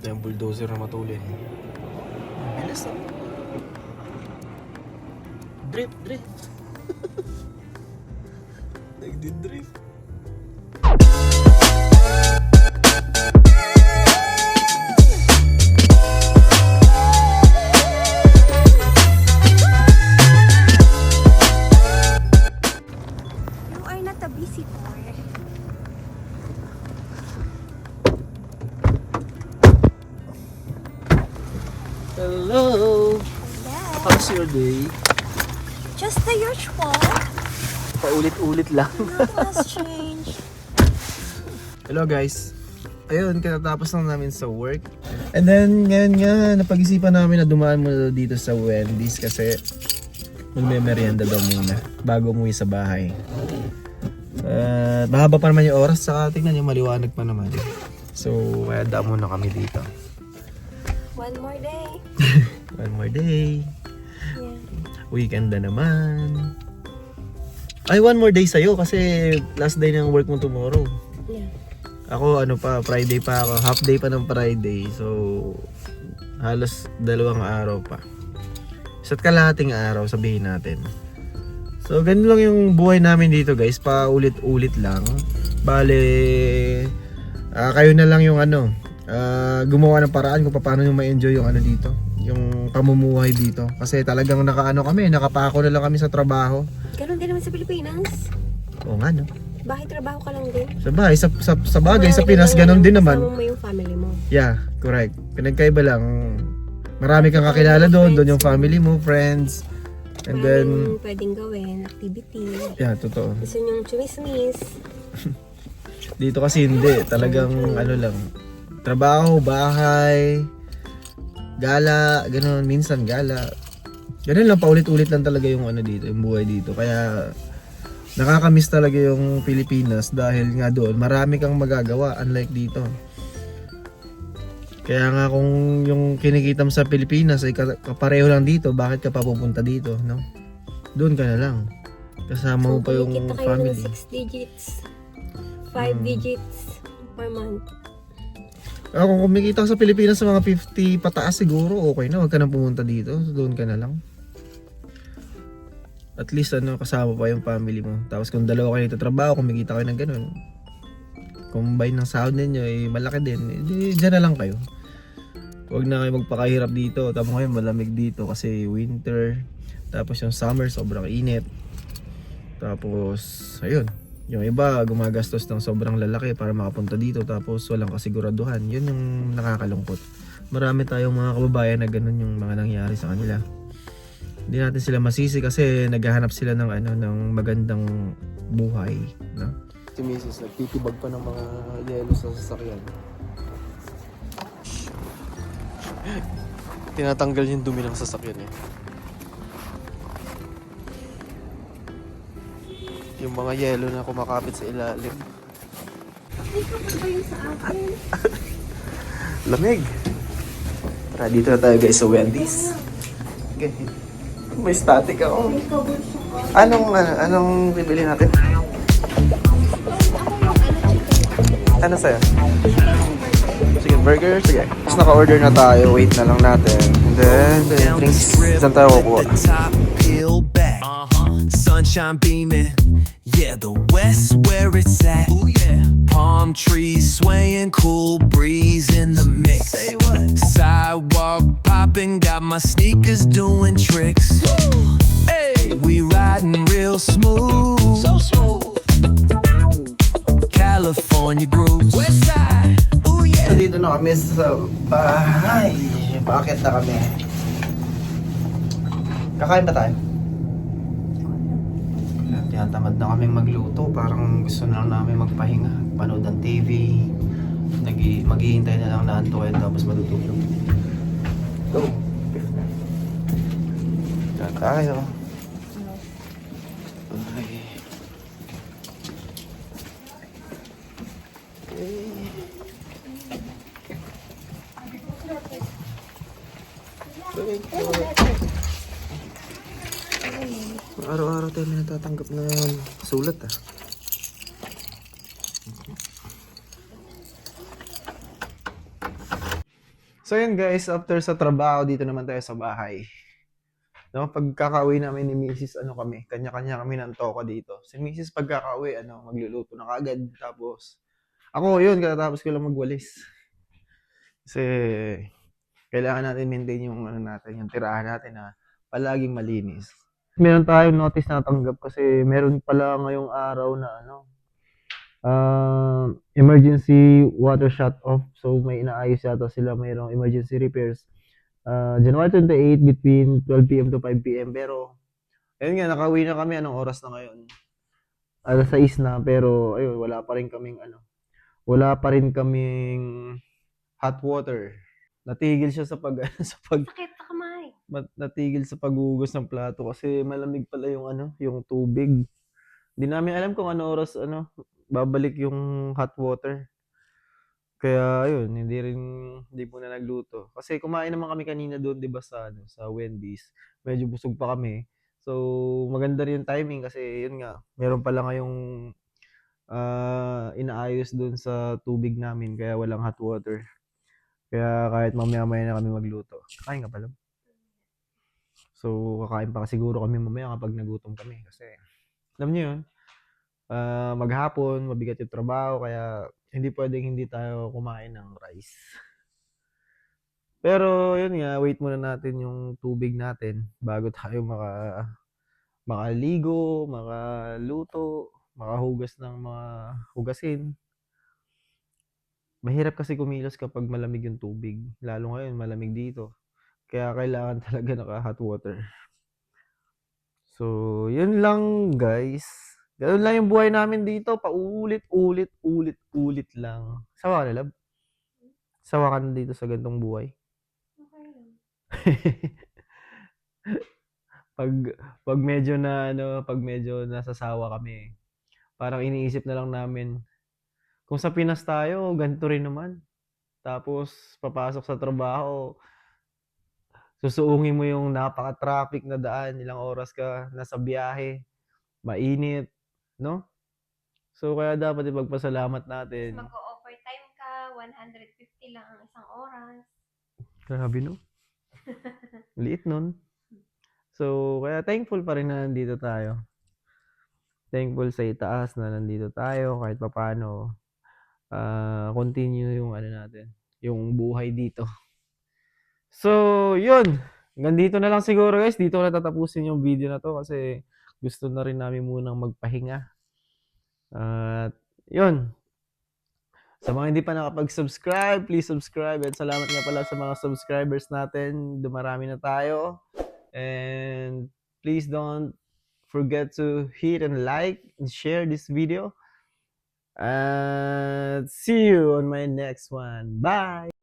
na yung bulldozer na matulin. Bilis ah. Drift. Nagdi-drift. You are not a visitor. Hello! Hello. How's your day? Just the usual. Paulit-ulit lang. Nothing has changed. Hello guys. Ayun, katatapos lang namin sa work. And then, ngayon nga, napag-isipan namin na dumaan muna dito sa Wendy's kasi magme-merienda daw muna bago umuwi sa bahay. Mahaba pa naman yung oras, saka tingnan nyo, maliwanag pa naman. So, kaya daan muna kami dito. One more day. One more day. Yeah. Weekend na naman. Ay, one more day sa'yo kasi last day ng work mo tomorrow. Yeah. Ako Friday pa ako. Half day pa ng Friday. So, halos 2 araw pa. Isa't kalahating araw, sabihin natin. So, ganun lang yung buhay namin dito guys. Paulit-ulit lang. Bale, kayo na lang yung gumawa ng paraan kung paano yung ma-enjoy yung dito. Yung pamumuhay dito. Kasi talagang nakapako na lang kami sa trabaho. Ganun din naman sa Pilipinas. Oo nga no. Bahay trabaho ka lang din. Sa bahay, sa bagay, sa Pinas, ganun din naman. Kasama mo yung family mo. Yeah, correct. Pinagkaiba lang. Marami kang kakilala doon yung family mo, friends. And then, pwedeng gawin, activity. yeah, totoo. Gusto nyong chumismis. Dito kasi hindi. Talagang lang. Trabaho, bahay, gala, ganun. Minsan gala. Ganun lang, paulit-ulit lang talaga yung dito, yung buhay dito. Kaya, nakakamiss talaga yung Pilipinas dahil nga doon, marami kang magagawa, unlike dito. Kaya nga kung yung kinikita mo sa Pilipinas ay kapareho lang dito, bakit ka pa pupunta dito, no? Doon ka na lang. Kasama mo pa yung kumikita kayo family. ng 6 digits, 5 digits per month. Kung kumikita ka sa Pilipinas sa mga 50 pataas siguro, okay na. Huwag ka na pumunta dito. Doon ka na lang. At least kasama pa yung family mo. Tapos kung dalawa kayo nagtatrabaho, kumikita kayo ng ganun. Combine ng sahod ninyo, malaki din. Diyan na lang kayo. Huwag na kayo magpakahirap dito. Tapos ngayon malamig dito kasi winter. Tapos yung summer sobrang init. Tapos ayun, yung iba gumagastos ng sobrang lalaki para makapunta dito tapos walang kasiguraduhan. Yun yung nakakalungkot. Marami tayong mga kababayan na ganun yung mga nangyari sa kanila. Hindi natin sila masisi kasi naghahanap sila ng ng magandang buhay, no? Si Mrs. nagtitibag pa ng mga yelo sa sasakyan. Tinatanggal yung dumi ng sasakyan eh. Yung mga yelo na kumakapit sa ilalim. Ay, kapag ba yun sa akin? Lamig. Tara, dito na tayo guys sa Wendy's. Okay. May static ako. May kabulso ka. Anong bibili natin? Ano sa'yo? Chicken burger? Sige. Tapos naka-order na tayo. Wait na lang natin. And then, drinks. Saan tayo kukuha? Sunshine beaming, yeah, the west where it's at. Ooh, yeah. Palm trees swaying, cool breeze in the mix. Say what? Sidewalk popping, got my sneakers doing tricks. Woo. Hey, we riding real smooth, so smooth. California grooves, west side. Ooh, yeah. Dito na kami sa bahay. Bakit na kami? Kakain ba tayo? Tinatamad na kami magluto. Parang gusto na lang namin magpahinga. Panood ng TV. Maghihintay na lang na antukin tapos matutulog. Go! Diyan tayo. Okay. Araw-araw tayo may natatanggap na sulat ah. So yun guys, after sa trabaho, dito naman tayo sa bahay. No, pagkakauwi namin ni Mrs. ano kami, kanya-kanya kami ng toko dito. Si Mrs. pagkakauwi, magluluto na kagad. Tapos, ako yun, katatapos ko lang magwalis. Kasi, kailangan natin maintain yung natin, yung tirahan natin na palaging malinis. Meron tayong notice na tanggap kasi meron pala ngayong araw na emergency water shut off. So may inaayos yata sila, mayroong emergency repairs. January 28 between 12 p.m. to 5 p.m. Pero ayun nga, nakauwi na kami. Anong oras na ngayon? Alas 6 na, pero ayun, wala pa rin kaming hot water. Natigil siya sa Sakit sa kamay. natigil sa paghugas ng plato kasi malamig pala yung yung tubig. Hindi namin alam kung ano oras babalik yung hot water. Kaya ayun, hindi muna nagluto. Kasi kumain naman kami kanina doon, 'di ba, sa Wendy's. Medyo busog pa kami. So, maganda rin yung timing kasi yun nga, meron pala ngayong inaayos doon sa tubig namin kaya walang hot water. Kaya kahit mamaya-maya na kami magluto. Kakain ka pala. So, kakain pa siguro kami mamaya kapag nagutom kami kasi alam niyo yun, maghapon, mabigat yung trabaho kaya hindi pwedeng hindi tayo kumain ng rice. Pero yun nga, wait muna natin yung tubig natin bago tayo makaligo, makaluto, makahugas ng mga hugasin. Mahirap kasi kumilos kapag malamig yung tubig. Lalo ngayon, malamig dito. Kaya kailangan talaga naka-hot water. So, yun lang guys. Ganun lang yung buhay namin dito. Paulit-ulit lang. Sawa ka na, love? Sawa ka na dito sa gantong buhay? Okay lang. pag pag medyo nasasawa kami, parang iniisip na lang namin, kung sa Pinas tayo, ganito rin naman. Tapos papasok sa trabaho, susuungin mo yung napaka-traffic na daan, ilang oras ka nasa biyahe, mainit, no? So kaya dapat ipagpasalamat natin. Mag-o-overtime ka, 150 lang ang isang oras. Grabe no? Liit nun. So kaya thankful pa rin na nandito tayo. Thankful sa itaas na nandito tayo kahit papaano. Continue yung natin, yung buhay dito. So, yun. Hanggang dito na lang siguro guys. Dito na tatapusin yung video na to kasi gusto na rin namin munang magpahinga. At yun. Sa mga hindi pa nakapag-subscribe, please subscribe. At salamat nga pala sa mga subscribers natin. Dumarami na tayo. And please don't forget to hit and like and share this video. And see you on my next one. Bye!